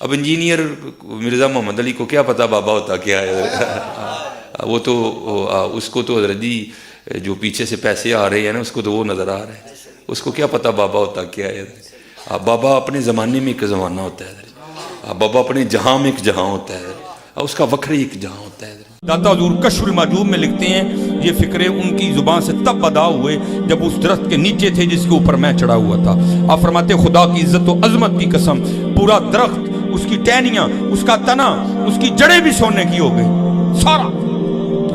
اب انجینئر مرزا محمد علی کو کیا پتا بابا ہوتا کیا ہے؟ وہ تو اس کو تو حضرت جی جو پیچھے سے پیسے آ رہے ہیں نا اس کو تو وہ نظر آ رہا ہے، اس کو کیا پتا بابا ہوتا کیا ہے؟ بابا اپنے زمانے میں ایک زمانہ ہوتا ہے، بابا اپنے جہاں میں ایک جہاں ہوتا ہے، اس کا وکر ایک جہاں ہوتا ہے۔ داتا حضور کشف المحجوب میں لکھتے ہیں یہ فکرے ان کی زبان سے تب ادا ہوئے جب اس درخت کے نیچے تھے جس کے اوپر میں چڑھا ہوا تھا۔ آپ فرماتے خدا کی عزت و عظمت کی قسم پورا درخت، اس کی ٹہنیاں، اس کا تنا، اس کی جڑیں بھی سونے کی ہو گئی، سارا،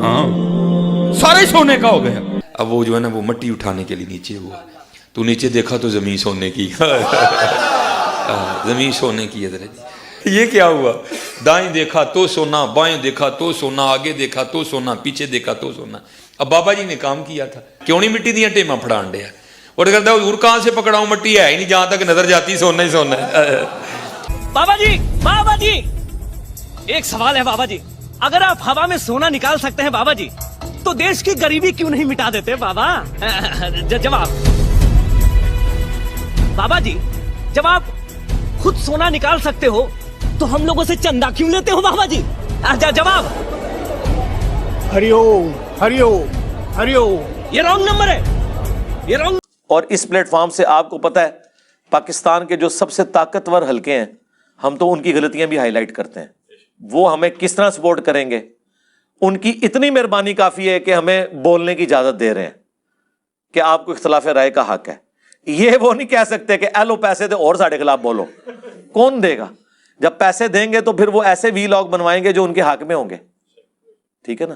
ہاں سارے سونے کا ہو گیا۔ اب وہ جو ہے نا وہ مٹی اٹھانے کے لیے نیچے ہوا، تو نیچے دیکھا تو زمین سونے کی، زمین سونے کی ہے۔ یہ کیا ہوا؟ دائیں دیکھا تو سونا، بائیں دیکھا تو سونا، آگے دیکھا تو سونا، پیچھے دیکھا تو سونا۔ اب بابا جی نے کام کیا تھا، کیوں نہیں مٹی دیا ٹیما پھڑان ڈیا، اور کہتا ہے حضور کہاں سے پکڑاؤں، مٹی ہے ہی نہیں، جہاں تک نظر جاتی سونا ہی سونا ہے۔ بابا جی ایک سوال ہے بابا جی، اگر آپ ہوا میں سونا نکال سکتے ہیں بابا جی تو دیش کی غریبی کیوں نہیں مٹا دیتے بابا؟ جواب بابا جی، جب آپ خود سونا نکال سکتے ہو تو ہم لوگوں سے چندہ کیوں لیتے ہو بابا جی؟ جواب ہری اوم ہری اوم ہری اوم۔ یہ رانگ نمبر ہے، یہ رانگ۔ اور اس پلیٹ فارم سے آپ کو پتہ ہے پاکستان کے جو سب سے طاقتور حلقے ہیں ہم تو ان کی غلطیاں بھی ہائی لائٹ کرتے ہیں، وہ ہمیں کس طرح سپورٹ کریں گے، ان کی اتنی مہربانی کافی ہے کہ ہمیں بولنے کی اجازت دے رہے ہیں کہ آپ کو اختلاف رائے کا حق ہے۔ یہ وہ نہیں کہہ سکتے کہ ایلو پیسے دے اور ساڑھے خلاف بولو، کون دے گا؟ جب پیسے دیں گے تو پھر وہ ایسے وی لاگ بنوائیں گے جو ان کے حق میں ہوں گے، ٹھیک ہے نا،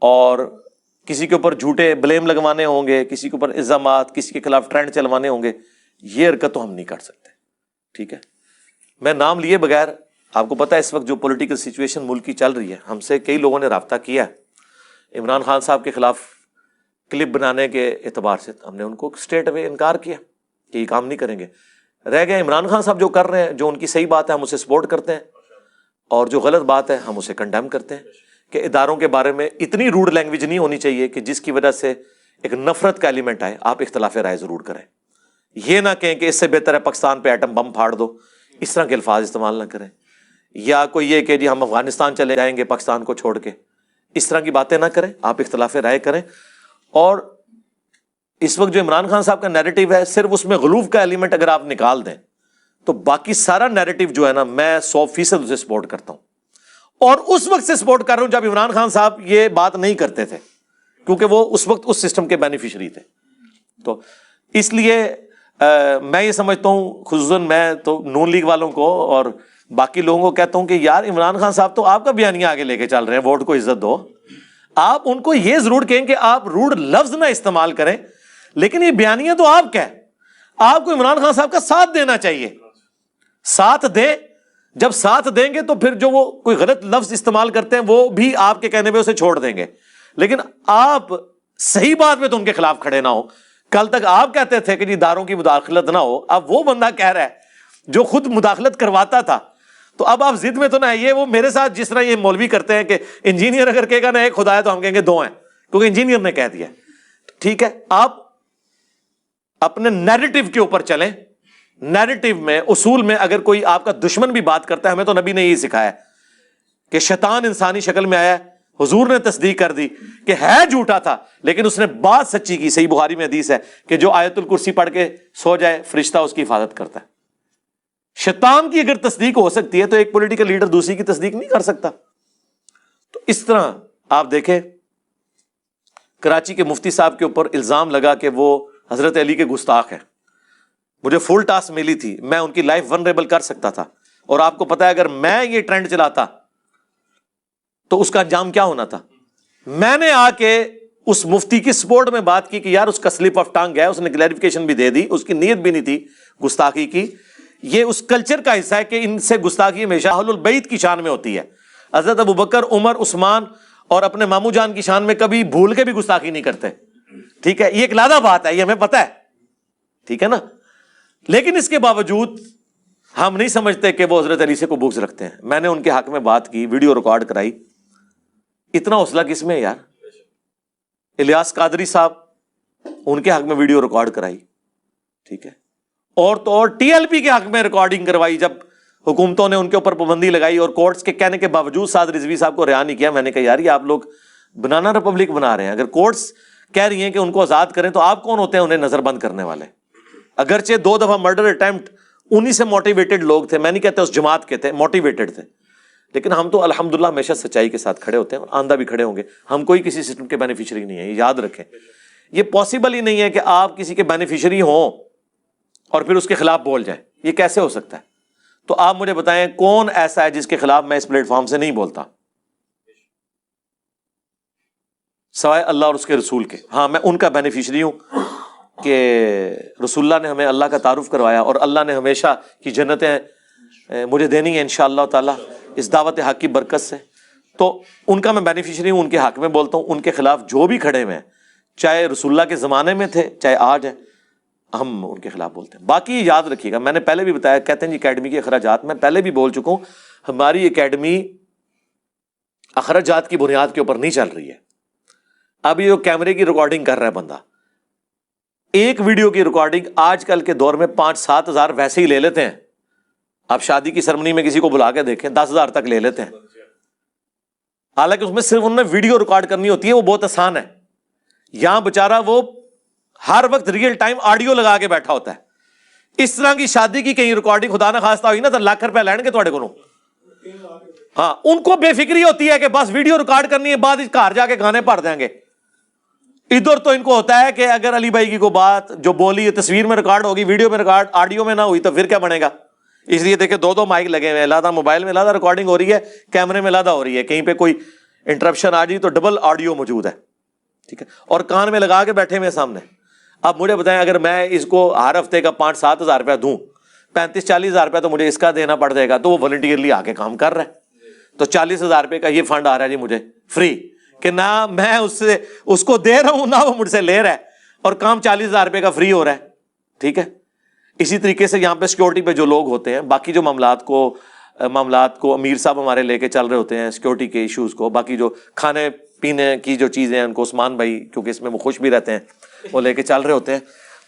اور کسی کے اوپر جھوٹے بلیم لگوانے ہوں گے، کسی کے اوپر الزامات، کسی کے خلاف ٹرینڈ چلوانے ہوں گے، یہ حرکت تو ہم نہیں کر سکتے، ٹھیک ہے۔ میں نام لیے بغیر، آپ کو پتہ ہے اس وقت جو پولیٹیکل سچویشن ملک کی چل رہی ہے، ہم سے کئی لوگوں نے رابطہ کیا ہے عمران خان صاحب کے خلاف کلپ بنانے کے اعتبار سے، ہم نے ان کو اسٹریٹ اوے انکار کیا کہ یہ کام نہیں کریں گے۔ رہ گئے عمران خان صاحب جو کر رہے ہیں، جو ان کی صحیح بات ہے ہم اسے سپورٹ کرتے ہیں، اور جو غلط بات ہے ہم اسے کنڈیم کرتے ہیں کہ اداروں کے بارے میں اتنی روڈ لینگویج نہیں ہونی چاہیے کہ جس کی وجہ سے ایک نفرت کا ایلیمنٹ آئے۔ آپ اختلاف رائے ضرور کریں، یہ نہ کہیں کہ اس سے بہتر ہے پاکستان پہ ایٹم بم پھاڑ دو، اس طرح کے الفاظ استعمال نہ کریں، یا کوئی یہ کہ جی ہم افغانستان چلے جائیں گے پاکستان کو چھوڑ کے، اس طرح کی باتیں نہ کریں، آپ اختلاف رائے کریں۔ اور اس وقت جو عمران خان صاحب کا نیریٹو ہے، صرف اس میں غلوف کا ایلیمنٹ اگر آپ نکال دیں تو باقی سارا نیریٹو جو ہے نا، میں 100% اسے سپورٹ کرتا ہوں، اور اس وقت سے سپورٹ کر رہا ہوں جب عمران خان صاحب یہ بات نہیں کرتے تھے، کیونکہ وہ اس وقت اس سسٹم کے بینیفیشری تھے۔ تو اس لیے میں یہ سمجھتا ہوں، خصوصاً میں تو نون لیگ والوں کو اور باقی لوگوں کو کہتا ہوں کہ یار عمران خان صاحب تو آپ کا بیانیہ آگے لے کے چل رہے ہیں، ووٹ کو عزت دو۔ آپ ان کو یہ ضرور کہیں کہ آپ روڈ لفظ نہ استعمال کریں، لیکن یہ بیانیہ تو آپ کا ہے، آپ کو عمران خان صاحب کا ساتھ دینا چاہیے، ساتھ دیں۔ جب ساتھ دیں گے تو پھر جو وہ کوئی غلط لفظ استعمال کرتے ہیں وہ بھی آپ کے کہنے پہ اسے چھوڑ دیں گے، لیکن آپ صحیح بات میں تو ان کے خلاف کھڑے نہ ہو۔ کل تک آپ کہتے تھے کہ جی اداروں کی مداخلت نہ ہو، اب وہ بندہ کہہ رہا ہے جو خود مداخلت کرواتا تھا، تو اب آپ ضد میں تو نہ آئیے۔ وہ میرے ساتھ جس طرح یہ مولوی کرتے ہیں کہ انجینئر اگر کہے گا نا ایک خدا ہے تو ہم کہیں گے دو ہیں، کیونکہ انجینئر نے کہہ دیا، ٹھیک ہے۔ آپ اپنے نیریٹو کے اوپر چلیں، نیریٹو میں، اصول میں اگر کوئی آپ کا دشمن بھی بات کرتا ہے، ہمیں تو نبی نے یہی سکھایا کہ شیطان انسانی شکل میں آیا، حضور نے تصدیق کر دی کہ ہے جھوٹا تھا لیکن اس نے بات سچی کی۔ صحیح بخاری میں حدیث ہے کہ جو آیت الکرسی پڑھ کے سو جائے فرشتہ اس کی حفاظت کرتا ہے۔ شیطان کی اگر تصدیق ہو سکتی ہے تو ایک پولیٹیکل لیڈر دوسری کی تصدیق نہیں کر سکتا۔ تو اس طرح آپ دیکھیں کراچی کے مفتی صاحب کے اوپر الزام لگا کہ وہ حضرت علی کے گستاخ ہیں، مجھے فل ٹاسک ملی تھی، میں ان کی لائف ونریبل کر سکتا تھا، اور آپ کو پتا ہے اگر میں یہ ٹرینڈ چلاتا تو اس کا انجام کیا ہونا تھا۔ میں نے آ کے اس مفتی کی سپورٹ میں بات کی کہ یار اس کا سلپ آف ٹنگ ہے، اس نے کلیریفیکیشن بھی دے دی، اس کی نیت بھی نہیں تھی گستاخی کی، یہ اس کلچر کا حصہ ہے کہ ان سے گستاخی ہمیشہ اہل البیت کی شان میں ہوتی ہے۔ حضرت ابوبکر، عمر، عثمان اور اپنے ماموں جان کی شان میں کبھی بھول کے بھی گستاخی نہیں کرتے، ٹھیک ہے، یہ ایک لادہ بات ہے، یہ ہمیں پتہ ہے، ٹھیک ہے نا۔ لیکن اس کے باوجود ہم نہیں سمجھتے کہ وہ حضرت علی سے کو بغض رکھتے ہیں۔ میں نے ان کے حق میں بات کی، ویڈیو ریکارڈ کرائی، اتنا حوصلہ کس میں ہے یار؟ الیاس قادری صاحب، ان کے حق میں ویڈیو ریکارڈ کرائی، ٹھیک ہے، اور تو اور ٹی ایل پی کے حق میں ریکارڈنگ کروائی جب حکومتوں نے ان کے اوپر پابندی لگائی اور کورٹس کے کہنے کے باوجود سعد رضوی صاحب کو رہا نہیں کیا. میں نے کہا یار یہ آپ لوگ بنانا ریپبلک بنا رہے ہیں. اگر کورٹس کہہ رہی ہیں کہ ان کو آزاد کریں تو آپ کون ہوتے ہیں انہیں نظر بند کرنے والے؟ اگرچہ 2 دفعہ مرڈر اٹیمپٹ انہی سے موٹیویٹڈ لوگ تھے, میں نہیں کہتا اس جماعت کے تھے, موٹیویٹڈ تھے, لیکن ہم تو الحمدللہ ہمیشہ سچائی کے ساتھ کھڑے ہوتے ہیں اور آندہ بھی کھڑے ہوں گے. ہم کوئی کسی سسٹم کے بینیفیشری نہیں ہیں, یہ یاد رکھیں. یہ پاسبل ہی نہیں ہے کہ آپ کسی کے بینیفیشری ہوں اور پھر اس کے خلاف بول جائیں. یہ کیسے ہو سکتا ہے؟ تو آپ مجھے بتائیں کون ایسا ہے جس کے خلاف میں اس پلیٹ فارم سے نہیں بولتا سوائے اللہ اور اس کے رسول کے. ہاں میں ان کا بینیفیشری ہوں کہ رسول اللہ نے ہمیں اللہ کا تعارف کروایا اور اللہ نے ہمیشہ کی جنتیں مجھے دینی ہیں انشاءاللہ تعالی اس دعوت حق کی برکت سے. تو ان کا میں بینیفیشری ہوں, ان کے حق میں بولتا ہوں. ان کے خلاف جو بھی کھڑے ہوئے ہیں, چاہے رسول اللہ کے زمانے میں تھے چاہے آج ہے, ہم ان کے خلاف بولتے ہیں. باقی یاد رکھیے گا, میں نے پہلے بھی بتایا, کہتے ہیں جی اکیڈمی کے اخراجات, میں پہلے بھی بول چکا ہوں ہماری اکیڈمی اخراجات کی بنیاد کے اوپر نہیں چل رہی ہے. اب یہ کیمرے کی ریکارڈنگ کر رہا ہے بندہ, ایک ویڈیو کی ریکارڈنگ آج کل کے دور میں 5-7 ہزار ویسے ہی لے لیتے ہیں. آپ شادی کی سرمنی میں کسی کو بلا کے دیکھیں 10,000 تک لے لیتے ہیں. حالانکہ اس میں صرف انہوں نے ویڈیو ریکارڈ کرنی ہوتی ہے, وہ بہت آسان ہے. یہاں بےچارا وہ ہر وقت ریئل ٹائم آڈیو لگا کے بیٹھا ہوتا ہے. اس طرح کی شادی کی کہیں ریکارڈنگ خدا نہ خواستہ ہوئی نا تو لاکھ روپے لین گے تھوڑے کو. ہاں ان کو بے فکری ہوتی ہے کہ بس ویڈیو ریکارڈ کرنی ہے, بعد گھر جا کے گانے بھر دیں گے. ادھر تو ان کو ہوتا ہے کہ اگر علی بھائی کی کوئی بات جو بولی ہے تصویر میں ریکارڈ ہوگی, ویڈیو میں ریکارڈ, آڈیو میں نہ ہوئی تو پھر کیا بنے گا. اس لیے دیکھیں 2 مائک لگے ہوئے ہیں, لہٰذا موبائل میں لہٰذا ریکارڈنگ ہو رہی ہے, کیمرے میں لہٰذا ہو رہی ہے. کہیں پہ کوئی انٹرپشن آ جائے تو ڈبل آڈیو موجود ہے, ٹھیک ہے, اور کان میں لگا کے بیٹھے ہوئے سامنے. اب مجھے بتائیں اگر میں اس کو ہر ہفتے کا 5-7 ہزار روپیہ دوں, 35-40 ہزار روپیہ تو مجھے اس کا دینا پڑ جائے گا. تو وہ والنٹیئرلی آ کے کام کر رہا ہے, تو 40 ہزار روپے کا یہ فنڈ آ رہا ہے جی مجھے فری, کہ نہ میں اس کو دے رہا ہوں نہ وہ مجھ سے لے رہا ہے, اور کام 40 ہزار روپے کا فری ہو رہا ہے. ٹھیک ہے. اسی طریقے سے یہاں پہ سیکورٹی پہ جو لوگ ہوتے ہیں, باقی جو معاملات کو امیر صاحب ہمارے لے کے چل رہے ہوتے ہیں سیکورٹی کے ایشوز کو, باقی جو کھانے پینے کی جو چیزیں ہیں ان کو عثمان بھائی کیونکہ اس میں وہ خوش بھی رہتے ہیں وہ لے کے چل رہے ہوتے ہیں.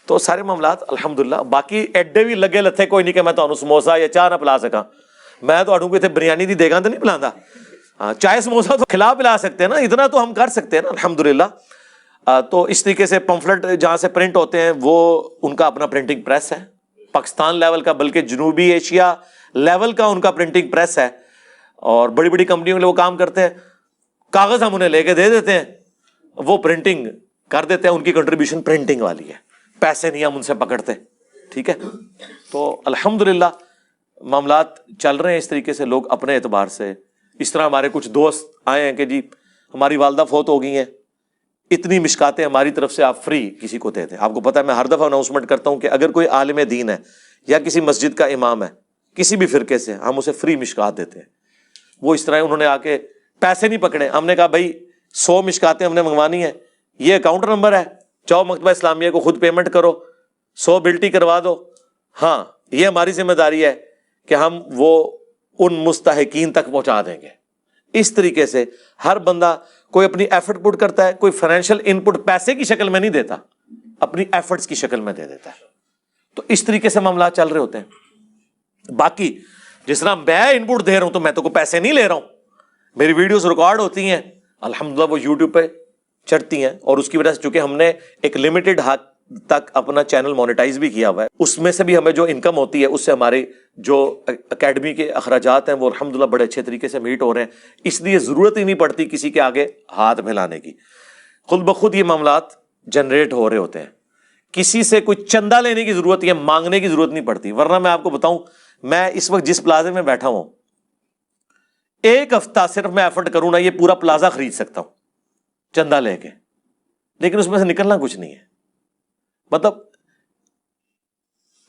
تو سارے معاملات الحمدللہ. باقی ایڈے بھی لگے لتھے کوئی نہیں کہ میں تو سموسا یا چاہ نہ پلا سکا, میں تو کو بریانی دی دیگا تو نہیں پلانا. ہاں چائے سموسا تو کھلا پلا سکتے ہیں نا, اتنا تو ہم کر سکتے ہیں نا الحمدللہ. تو اس طریقے سے پمفلٹ جہاں سے پرنٹ ہوتے ہیں وہ ان کا اپنا پرنٹنگ پریس ہے پاکستان لیول کا, بلکہ جنوبی ایشیا لیول کا ان کا پرنٹنگ پریس ہے. اور بڑی بڑی کمپنیوں کے لیے وہ کام کرتے ہیں, کاغذ ہم انہیں لے کے دے دیتے ہیں, وہ پرنٹنگ کر دیتے ہیں. ان کی کنٹریبیوشن پرنٹنگ والی ہے, پیسے نہیں ہم ان سے پکڑتے. ٹھیک ہے. تو الحمدللہ معاملات چل رہے ہیں اس طریقے سے. لوگ اپنے اعتبار سے, اس طرح ہمارے کچھ دوست آئے ہیں کہ جی ہماری والدہ فوت ہو گئی ہیں, اتنی مشکاتیں ہماری طرف سے آپ فری کسی کو دے دیں. آپ کو پتہ ہے میں ہر دفعہ اناؤنسمنٹ کرتا ہوں کہ اگر کوئی عالم دین ہے یا کسی مسجد کا امام ہے کسی بھی فرقے سے, ہم اسے فری مشکات دیتے ہیں. وہ اس طرح انہوں نے آ کے پیسے نہیں پکڑے, ہم نے کہا بھائی 100 مشکاتیں ہم نے منگوانی ہیں, یہ اکاؤنٹ نمبر ہے, جاؤ مکتبہ اسلامیہ کو خود پیمنٹ کرو, 100 بلٹی کروا دو. ہاں یہ ہماری ذمہ داری ہے کہ ہم وہ ان مستحقین تک پہنچا دیں گے. اس طریقے سے ہر بندہ کوئی اپنی ایفرٹ پٹ کرتا ہے, کوئی فائنینشیل ان پٹ پیسے کی شکل میں نہیں دیتا, اپنی ایفرٹس کی شکل میں دے دیتا ہے. تو اس طریقے سے معاملات چل رہے ہوتے ہیں. باقی جس طرح میں ان پٹ دے رہا ہوں تو میں تو کوئی پیسے نہیں لے رہا ہوں, میری ویڈیوز ریکارڈ ہوتی ہیں الحمدللہ, وہ یوٹیوب پہ چڑھتی ہیں, اور اس کی وجہ سے چونکہ ہم نے ایک لمیٹڈ حد تک اپنا چینل مونیٹائز بھی کیا ہوا ہے, اس میں سے بھی ہمیں جو انکم ہوتی ہے اس سے ہمارے جو اکیڈمی کے اخراجات ہیں وہ الحمدللہ بڑے اچھے طریقے سے میٹ ہو رہے ہیں. اس لیے ضرورت ہی نہیں پڑتی کسی کے آگے ہاتھ پھیلانے کی, خود بخود یہ معاملات جنریٹ ہو رہے ہوتے ہیں. کسی سے کوئی چندہ لینے کی ضرورت یا مانگنے کی ضرورت نہیں پڑتی. ورنہ میں آپ کو بتاؤں, میں اس وقت جس پلازے میں بیٹھا ہوں, ایک ہفتہ صرف میں ایفرٹ کروں نا یہ پورا پلازا خرید سکتا ہوں چندہ لے کے, لیکن اس میں سے نکلنا کچھ نہیں ہے. مطلب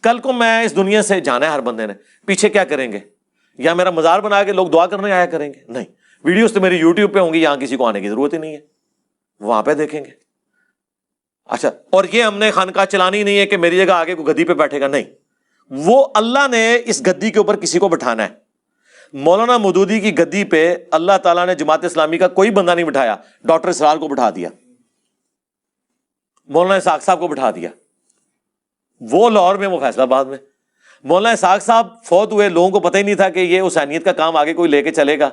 کل کو میں اس دنیا سے جانا ہے, ہر بندے نے, پیچھے کیا کریں گے؟ یا میرا مزار بنا کے لوگ دعا کرنے آیا کریں گے؟ نہیں, ویڈیوز تو میری یوٹیوب پہ ہوں گی, یہاں کسی کو آنے کی ضرورت ہی نہیں ہے, وہاں پہ دیکھیں گے. اچھا, اور یہ ہم نے خانقاہ چلانی نہیں ہے کہ میری جگہ آگے کوئی گدی پہ بیٹھے گا, نہیں, وہ اللہ نے اس گدی کے اوپر کسی کو بٹھانا ہے. مولانا مودودی کی گدی پہ اللہ تعالیٰ نے جماعت اسلامی کا کوئی بندہ نہیں بٹھایا, ڈاکٹر اسرار کو بٹھا دیا, مولانا اسحاق صاحب کو بٹھا دیا, وہ لاہور میں, وہ فیصلہ آباد میں. مولانا اسحاق صاحب فوت ہوئے, لوگوں کو پتہ ہی نہیں تھا کہ یہ حسینیت کا کام آگے کوئی لے کے چلے گا.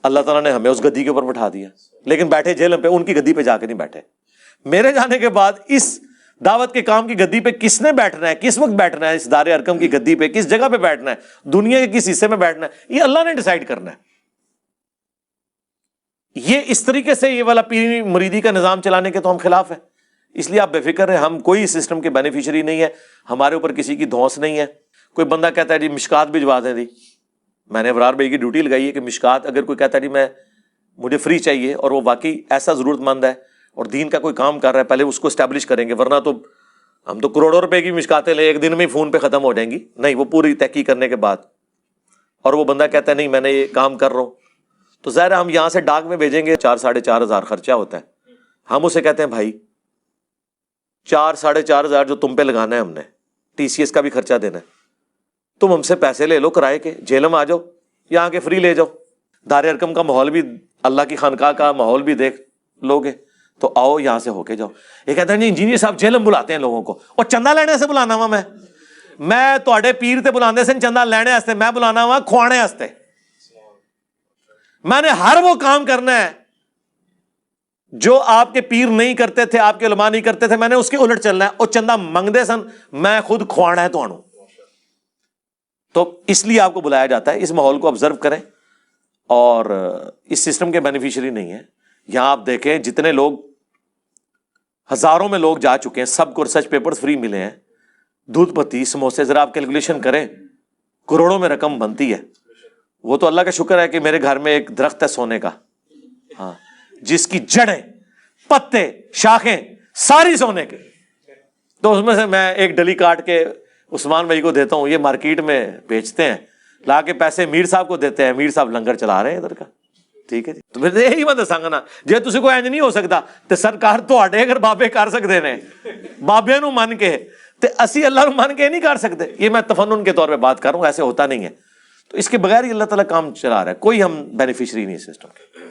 اللہ تعالیٰ نے ہمیں اس گدی کے اوپر بٹھا دیا, لیکن بیٹھے جیل پہ, ان کی گدی پہ جا کے نہیں بیٹھے. میرے جانے کے بعد اس دعوت کے کام کی گدی پہ کس نے بیٹھنا ہے, کس وقت بیٹھنا ہے, اس دار ارکم کی گدی پہ کس جگہ پہ بیٹھنا ہے, دنیا کے کس حصے میں بیٹھنا ہے, یہ اللہ نے ڈیسائیڈ کرنا ہے. یہ اس طریقے سے یہ والا پیری مریدی کا نظام چلانے کے تو ہم خلاف ہیں. اس لیے آپ بے فکر ہیں, ہم کوئی سسٹم کے بینیفیشری نہیں ہے, ہمارے اوپر کسی کی دھونس نہیں ہے. کوئی بندہ کہتا ہے جی مشکات بھجوا دیں, دی میں نے ابرار بھائی کی ڈیوٹی لگائی ہے کہ مشکات اگر کوئی کہتا ہے جی مجھے فری چاہیے اور وہ واقعی ایسا ضرورت مند ہے اور دین کا کوئی کام کر رہا ہے, پہلے اس کو اسٹیبلش کریں گے, ورنہ تو ہم تو کروڑوں روپے کی مشکاتیں لیں, ایک دن میں ہی فون پہ ختم ہو جائیں گی. نہیں, وہ پوری تحقیق کرنے کے بعد. اور وہ بندہ کہتا ہے نہیں میں نے یہ کام کر رہا ہوں, تو ظاہر ہم یہاں سے ڈاک میں بھیجیں گے, 4,500 خرچہ ہوتا ہے. ہم اسے کہتے ہیں بھائی 4,500 جو تم پہ لگانا ہے, ہم نے TCS کا بھی خرچہ دینا ہے, تم ہم سے پیسے لے لو کرائے کے, جیلم آ جاؤ, یہاں کے فری لے جاؤ. دار ارکم کا ماحول بھی, اللہ کی خانقاہ کا ماحول بھی دیکھ لو گے, تو آؤ یہاں سے ہو کے جاؤ. یہ کہتے ہیں جی انجینئر صاحب جیلم بلاتے ہیں لوگوں کو, اور چندہ لینے سے بلانا وا میں تواڈے پیر تے بلاندے سن چندہ لینے واسطے, میں بلانا وا کھوانے واسطے. میں نے ہر وہ کام کرنا ہے جو آپ کے پیر نہیں کرتے تھے, آپ کے علماء نہیں کرتے تھے, میں نے اس کے الٹ چلنا ہے. اور چندہ منگدے سن, میں خود کھوانا ہے تانوں. تو اس لیے آپ کو بلایا جاتا ہے. اس ماحول کو آبزرو کریں, اور اس سسٹم کے بینیفیشری نہیں ہیں. یہاں آپ دیکھیں جتنے لوگ, ہزاروں میں لوگ جا چکے ہیں, سب کو ریسرچ پیپرز فری ملے ہیں. دودھ پتی, سموسے, ذرا آپ کیلکولیشن کریں, کروڑوں میں رقم بنتی ہے. وہ تو اللہ کا شکر ہے کہ میرے گھر میں ایک درخت ہے سونے کا, ہاں, جس کی جڑیں, پتے, شاخیں ساری سونے کے. تو اس میں سے میں ایک ڈلی کاٹ کے عثمان بھائی کو دیتا ہوں, یہ مارکیٹ میں بیچتے ہیں, لا کے پیسے میر صاحب کو دیتے ہیں, میر صاحب لنگر چلا رہے ہیں ادھر کا. ٹھیک ہے جی, تو پھر یہی میں دساں نا, جے تسی کوئی انج نہیں ہو سکتا تے سرکار تواڈے اگر بابے کر سکتے نے, بابے نو من کے, تے اسی اللہ نو من کے نہیں کر سکتے. یہ میں تفنن کے طور پہ بات کر رہا ہوں, ایسے ہوتا نہیں ہے. تو اس کے بغیر ہی اللہ تعالیٰ کام چلا رہا ہے, کوئی ہم بینیفیشری نہیں ہے سسٹم کے.